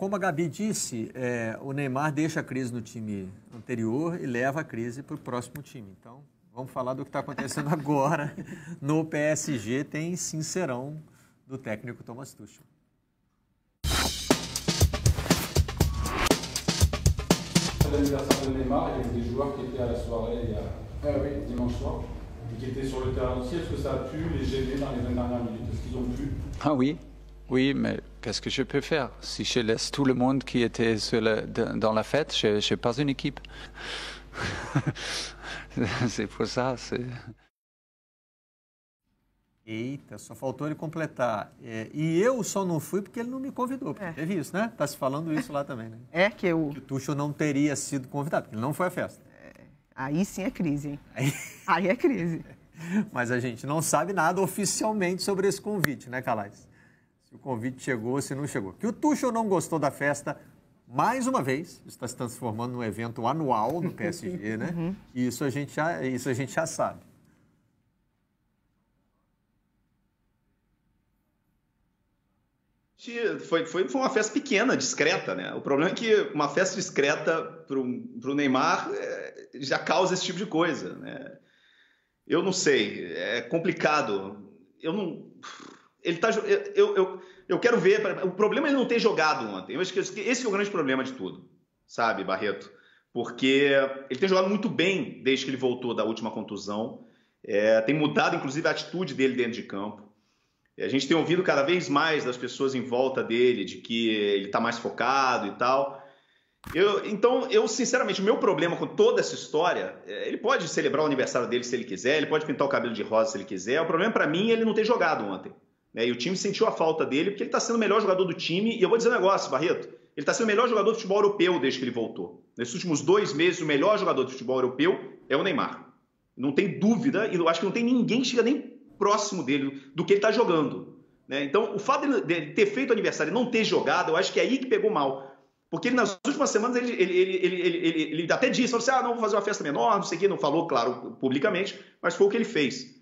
como a Gabi disse, o Neymar deixa a crise no time anterior e leva a crise para o próximo time. Então, vamos falar do que está acontecendo agora no PSG. Tem sincerão do técnico Thomas Tuchel. L'anniversaire de Neymar, il y avait des joueurs qui étaient à la soirée dimanche soir et qui étaient sur le terrain aussi. Est-ce que ça a pu les gêner dans les 20 dernières minutes? Est-ce qu'ils ont pu? Ah oui, oui, mais qu'est-ce que je peux faire? Si je laisse tout le monde qui était dans la fête, je n'ai pas une équipe. C'est pour ça. Eita, só faltou ele completar. E eu só não fui porque ele não me convidou. Teve isso, né? Tá se falando isso lá também, né? Que o Tuchel não teria sido convidado, porque ele não foi à festa. Aí sim é crise, hein? Aí é crise. Mas a gente não sabe nada oficialmente sobre esse convite, né, Calais? Se o convite chegou, se não chegou. Que o Tuchel não gostou da festa, mais uma vez, isso está se transformando num evento anual do PSG, né? E isso a gente já sabe. Foi uma festa pequena, discreta, né? O problema é que uma festa discreta para o Neymar já causa esse tipo de coisa, né? Eu não sei, é complicado. Eu quero ver. O problema é ele não ter jogado ontem. Eu acho que esse é o grande problema de tudo, sabe, Barreto? Porque ele tem jogado muito bem desde que ele voltou da última contusão. Tem mudado, inclusive, a atitude dele dentro de campo. A gente tem ouvido cada vez mais das pessoas em volta dele, de que ele está mais focado e tal. Então, sinceramente, o meu problema com toda essa história, ele pode celebrar o aniversário dele se ele quiser, ele pode pintar o cabelo de rosa se ele quiser. O problema para mim é ele não ter jogado ontem, né? E o time sentiu a falta dele, porque ele está sendo o melhor jogador do time. E eu vou dizer um negócio, Barreto, ele está sendo o melhor jogador de futebol europeu desde que ele voltou. Nesses últimos 2 meses, o melhor jogador de futebol europeu é o Neymar. Não tem dúvida, e eu acho que não tem ninguém que chega nem próximo dele do que ele está jogando, né? Então, o fato de ter feito aniversário e não ter jogado, eu acho que é aí que pegou mal. Porque ele, nas últimas semanas ele até disse, falou assim, não, vou fazer uma festa menor, não sei o quê, não falou, claro, publicamente, mas foi o que ele fez.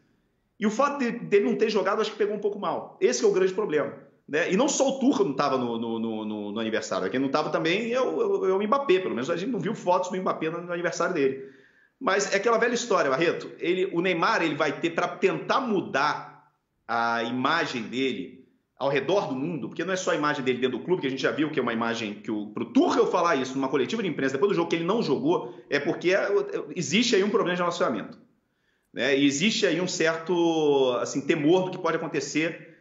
E o fato dele não ter jogado, acho que pegou um pouco mal. Esse é o grande problema, né? E não só o Tuchel não estava no aniversário, quem não estava também é o Mbappé, pelo menos a gente não viu fotos do Mbappé no aniversário dele. Mas é aquela velha história, Barreto. O Neymar ele vai ter, para tentar mudar a imagem dele ao redor do mundo, porque não é só a imagem dele dentro do clube, que a gente já viu que é uma imagem que para o Tuchel falar isso numa coletiva de imprensa depois do jogo que ele não jogou, é porque existe aí um problema de relacionamento, né? E existe aí um certo temor do que pode acontecer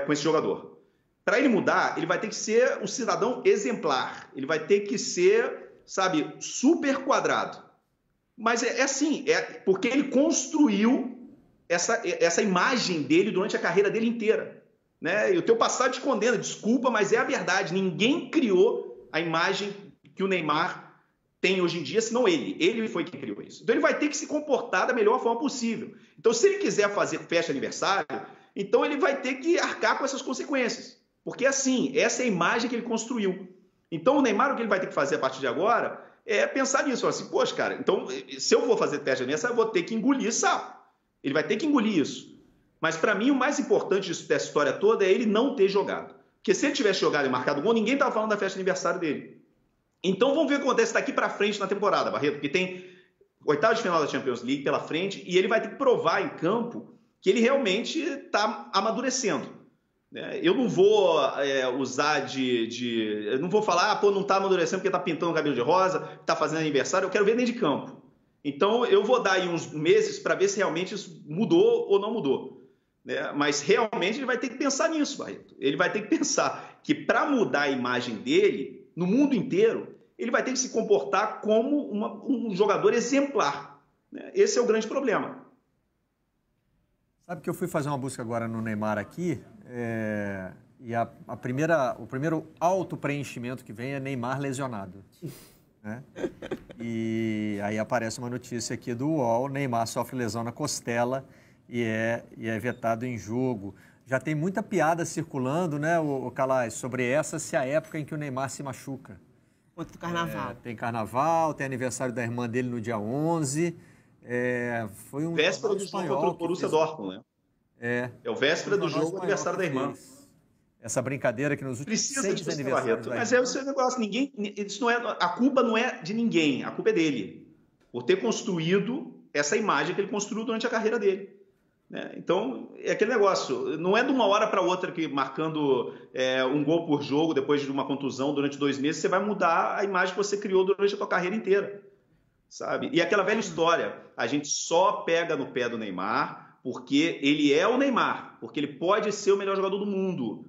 com esse jogador. Para ele mudar, ele vai ter que ser um cidadão exemplar, ele vai ter que ser, sabe, super quadrado. Mas porque ele construiu essa imagem dele durante a carreira dele inteira, né? E o teu passado te condena, desculpa, mas é a verdade. Ninguém criou a imagem que o Neymar tem hoje em dia, senão ele. Ele foi quem criou isso. Então ele vai ter que se comportar da melhor forma possível. Então se ele quiser fazer festa de aniversário, então ele vai ter que arcar com essas consequências. Porque essa é a imagem que ele construiu. Então o Neymar, o que ele vai ter que fazer a partir de agora é pensar nisso, assim, poxa, cara, então se eu vou fazer festa de aniversário, eu vou ter que engolir sapo. Ele vai ter que engolir isso. Mas para mim o mais importante dessa história toda é ele não ter jogado. Porque se ele tivesse jogado e marcado gol, ninguém estava falando da festa de aniversário dele. Então vamos ver o que acontece daqui para frente na temporada, Barreto, porque tem oitava de final da Champions League pela frente e ele vai ter que provar em campo que ele realmente está amadurecendo. Eu não vou usar eu não vou falar, não está amadurecendo porque está pintando o cabelo de rosa, está fazendo aniversário, eu quero ver dentro de campo. Então eu vou dar aí uns meses para ver se realmente isso mudou ou não mudou, né? Mas realmente ele vai ter que pensar nisso, Barreto. Ele vai ter que pensar que para mudar a imagem dele, no mundo inteiro, ele vai ter que se comportar como um jogador exemplar, né? Esse é o grande problema. Sabe que eu fui fazer uma busca agora no Neymar aqui, e o primeiro auto-preenchimento que vem é Neymar lesionado, né? E aí aparece uma notícia aqui do UOL, Neymar sofre lesão na costela e é vetado em jogo. Já tem muita piada circulando, né, o Calais, sobre se a época em que o Neymar se machuca. Quanto do carnaval. Tem carnaval, tem aniversário da irmã dele no dia 11... foi um véspera do jogo contra o Borussia Dortmund, né? É o véspera do jogo, aniversário da irmã. essa brincadeira que nos últimos 6 aniversários... Mas é o seu negócio, isso não é, a culpa não é de ninguém, a culpa é dele, por ter construído essa imagem que ele construiu durante a carreira dele. Né? Então, é aquele negócio, não é de uma hora para outra que marcando um gol por jogo, depois de uma contusão durante 2 meses, você vai mudar a imagem que você criou durante a sua carreira inteira. Sabe? E aquela velha história, a gente só pega no pé do Neymar porque ele é o Neymar, porque ele pode ser o melhor jogador do mundo.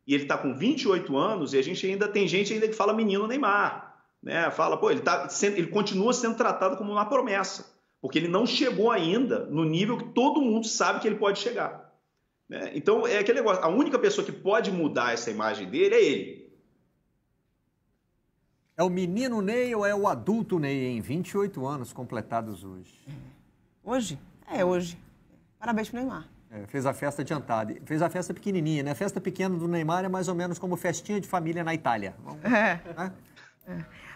E ele está com 28 anos e a gente ainda tem gente ainda que fala menino Neymar. Né? Fala, pô, ele continua sendo tratado como uma promessa. Porque ele não chegou ainda no nível que todo mundo sabe que ele pode chegar. Né? Então, é aquele negócio. A única pessoa que pode mudar essa imagem dele é ele. É o menino Ney ou é o adulto Ney, em 28 anos completados hoje? Hoje? É, hoje. Parabéns pro Neymar. Fez a festa adiantada. Fez a festa pequenininha, né? A festa pequena do Neymar é mais ou menos como festinha de família na Itália.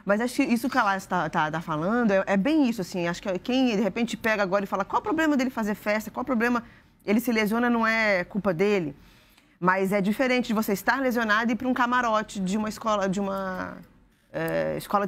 Mas acho que isso que a Laís tá falando é bem isso, assim. Acho que quem, de repente, pega agora e fala qual o problema dele fazer festa, qual o problema... Ele se lesiona, não é culpa dele. Mas é diferente de você estar lesionado e ir para um camarote de uma escola de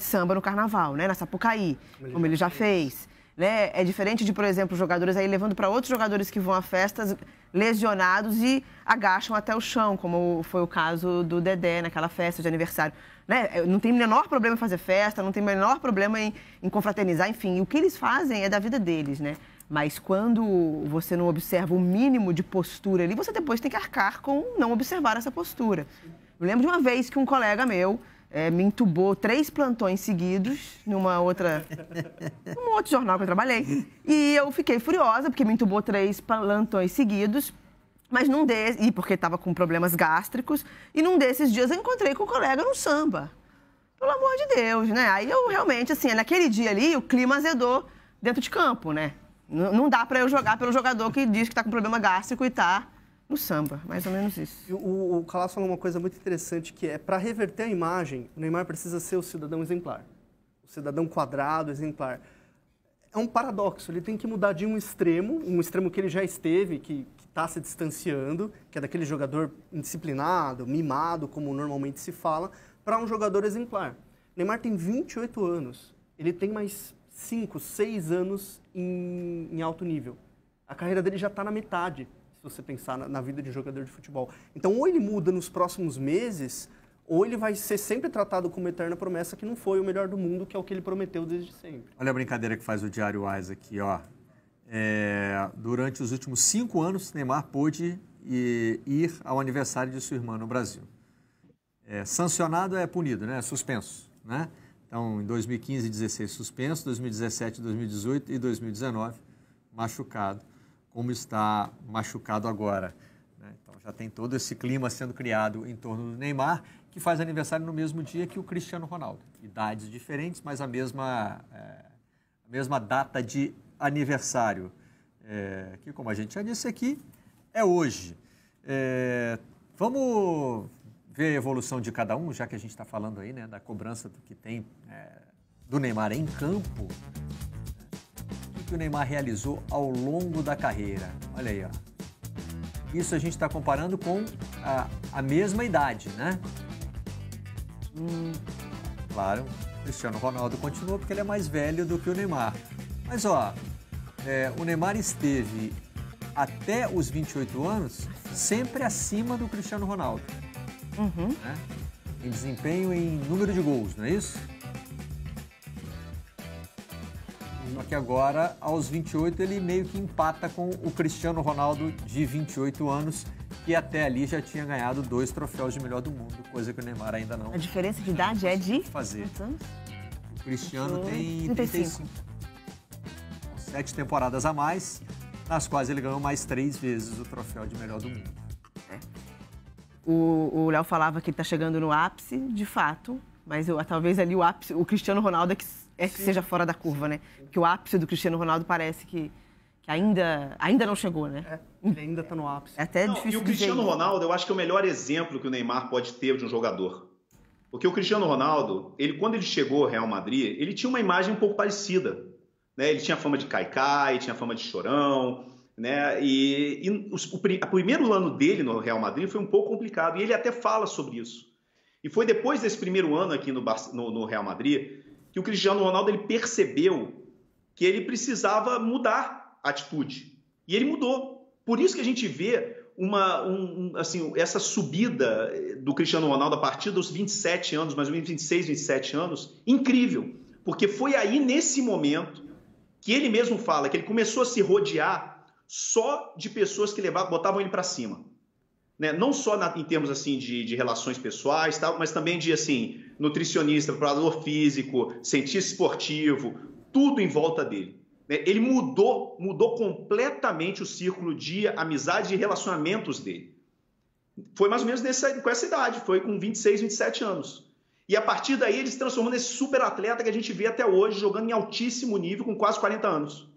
samba no Carnaval, né? Na Sapucaí, como ele já fez. Né? É diferente de, por exemplo, jogadores aí levando para outros jogadores que vão a festas lesionados e agacham até o chão, como foi o caso do Dedé naquela festa de aniversário. Né? Não tem o menor problema em fazer festa, não tem o menor problema em confraternizar, enfim. O que eles fazem é da vida deles, né? Mas quando você não observa o mínimo de postura ali, você depois tem que arcar com não observar essa postura. Eu lembro de uma vez que um colega meu me entubou 3 plantões seguidos num outro jornal que eu trabalhei. E eu fiquei furiosa, porque me entubou 3 plantões seguidos, mas e porque estava com problemas gástricos, e num desses dias eu encontrei com o colega no samba. Pelo amor de Deus, né? Aí eu realmente, assim, naquele dia ali, o clima azedou dentro de campo, né? Não dá para eu jogar pelo jogador que diz que está com problema gástrico e está no samba, mais ou menos isso. O Calas falou uma coisa muito interessante, que é, para reverter a imagem, o Neymar precisa ser o cidadão exemplar. O cidadão quadrado, exemplar. É um paradoxo, ele tem que mudar de um extremo que ele já esteve, que está se distanciando, que é daquele jogador indisciplinado, mimado, como normalmente se fala, para um jogador exemplar. O Neymar tem 28 anos, ele tem mais 5, 6 anos em alto nível. A carreira dele já está na metade, se você pensar na vida de um jogador de futebol. Então, ou ele muda nos próximos meses, ou ele vai ser sempre tratado como eterna promessa que não foi o melhor do mundo, que é o que ele prometeu desde sempre. Olha a brincadeira que faz o Diário AS aqui, ó. Durante os últimos 5 anos, Neymar pôde ir ao aniversário de sua irmã no Brasil. Sancionado é punido, né? Suspenso, né? Então, em 2015 e 2016, suspenso, 2017, 2018 e 2019, machucado, como está machucado agora. Né? Então, já tem todo esse clima sendo criado em torno do Neymar, que faz aniversário no mesmo dia que o Cristiano Ronaldo. Idades diferentes, mas a mesma data de aniversário, que, como a gente já disse aqui, é hoje. Vamos ver a evolução de cada um, já que a gente está falando aí, né, da cobrança do que tem do Neymar em campo. O que o Neymar realizou ao longo da carreira? Olha aí, ó. Isso a gente está comparando com a mesma idade, né? Claro, o Cristiano Ronaldo continua porque ele é mais velho do que o Neymar. Mas, ó, o Neymar esteve até os 28 anos sempre acima do Cristiano Ronaldo. Né? Em desempenho, em número de gols, não é isso? Só que agora, aos 28, ele meio que empata com o Cristiano Ronaldo de 28 anos, que até ali já tinha ganhado 2 troféus de melhor do mundo, coisa que o Neymar ainda não... A diferença de idade é de... fazer. O Cristiano tem 35. 7 temporadas a mais, nas quais ele ganhou mais 3 vezes o troféu de melhor do mundo. O Léo falava que ele está chegando no ápice, de fato, mas talvez ali o ápice, o Cristiano Ronaldo que seja fora da curva, né? Porque o ápice do Cristiano Ronaldo parece que ainda não chegou, né? Ele ainda está no ápice. É até difícil. E o Cristiano Ronaldo, eu acho que é o melhor exemplo que o Neymar pode ter de um jogador. Porque o Cristiano Ronaldo, quando ele chegou ao Real Madrid, ele tinha uma imagem um pouco parecida. Né? Ele tinha fama de caicai, tinha fama de chorão, né? O primeiro ano dele no Real Madrid foi um pouco complicado, e ele até fala sobre isso. E foi depois desse primeiro ano aqui no Real Madrid que o Cristiano Ronaldo ele percebeu que ele precisava mudar a atitude. E ele mudou. Por isso que a gente vê assim, essa subida do Cristiano Ronaldo a partir dos 27 anos, mais ou menos 26, 27 anos, incrível. Porque foi aí, nesse momento, que ele mesmo fala que ele começou a se rodear só de pessoas que botavam ele para cima. Né? Não só em termos assim, de relações pessoais, tal, mas também de assim, nutricionista, preparador físico, cientista esportivo, tudo em volta dele. Ele mudou completamente o círculo de amizade e relacionamentos dele. Foi mais ou menos com essa idade, foi com 26, 27 anos. E a partir daí ele se transformou nesse super atleta que a gente vê até hoje, jogando em altíssimo nível, com quase 40 anos.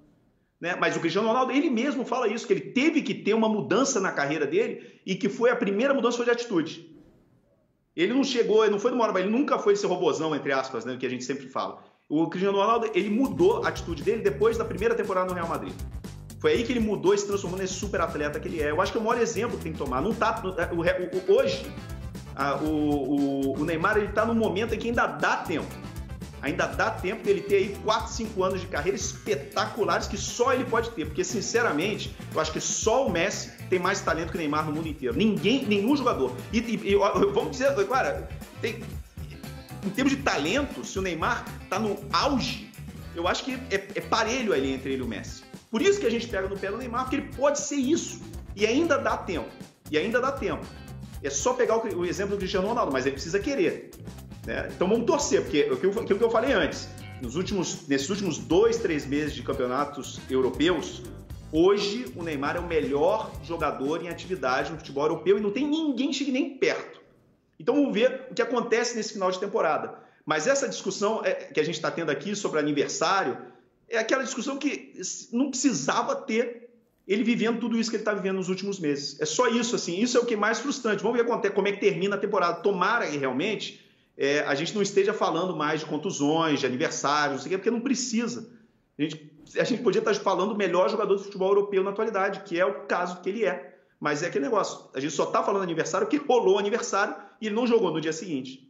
Né? Mas o Cristiano Ronaldo, ele mesmo fala isso, que ele teve que ter uma mudança na carreira dele e que a primeira mudança foi de atitude. Ele não chegou, não foi de uma hora, ele nunca foi esse robozão, entre aspas, né, que a gente sempre fala. O Cristiano Ronaldo, ele mudou a atitude dele depois da primeira temporada no Real Madrid. Foi aí que ele mudou e se transformou nesse super atleta que ele é. Eu acho que é o maior exemplo que tem que tomar. Não tá, hoje, o Neymar está num momento em que ainda dá tempo. Ainda dá tempo dele ter aí 4, 5 anos de carreira espetaculares que só ele pode ter. Porque, sinceramente, eu acho que só o Messi tem mais talento que o Neymar no mundo inteiro. Nenhum jogador. Vamos dizer, cara, em termos de talento, se o Neymar está no auge, eu acho que é parelho ali entre ele e o Messi. Por isso que a gente pega no pé do Neymar, porque ele pode ser isso. E ainda dá tempo. É só pegar o exemplo do Cristiano Ronaldo, mas ele precisa querer. Né? Então vamos torcer, porque aquilo que eu falei antes, nesses últimos 2, 3 meses de campeonatos europeus, hoje o Neymar é o melhor jogador em atividade no futebol europeu e não tem ninguém que chegue nem perto. Então vamos ver o que acontece nesse final de temporada. Mas essa discussão que a gente está tendo aqui sobre aniversário é aquela discussão que não precisava ter ele vivendo tudo isso que ele está vivendo nos últimos meses. É só isso, assim. Isso é o que é mais frustrante. Vamos ver como é que termina a temporada. Tomara que realmente a gente não esteja falando mais de contusões, de aniversários, não sei o quê, porque não precisa. A gente podia estar falando do melhor jogador de futebol europeu na atualidade, que é o caso que ele é. Mas é aquele negócio, a gente só está falando aniversário porque rolou o aniversário e ele não jogou no dia seguinte.